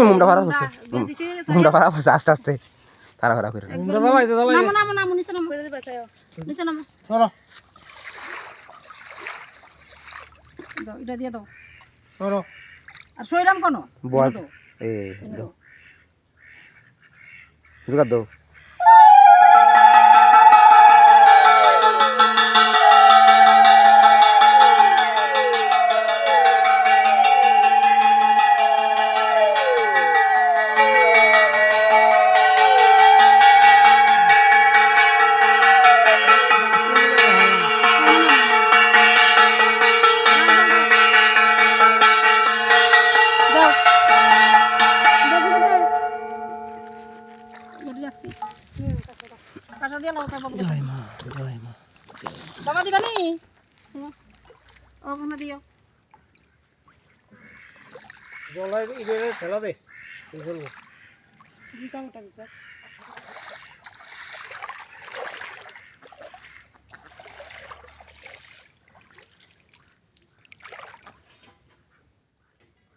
মুন্ডা ভাড়া হচ্ছে মুন্ডা ভাড়া হচ্ছে আস্তে আস্তে তারা ভাড়া করে নামো নামো নামো নিচে নামো নিচে নামো চলো দাও এটা দিয়ে দাও চলো আর সইরাম কোন বস এই দাও জোগাড় দাও জয় মা জয় মা বাবা দিবানি ওখানে দিও জলাই ইরে ঠেলা দে কি করব দিতাম ওটা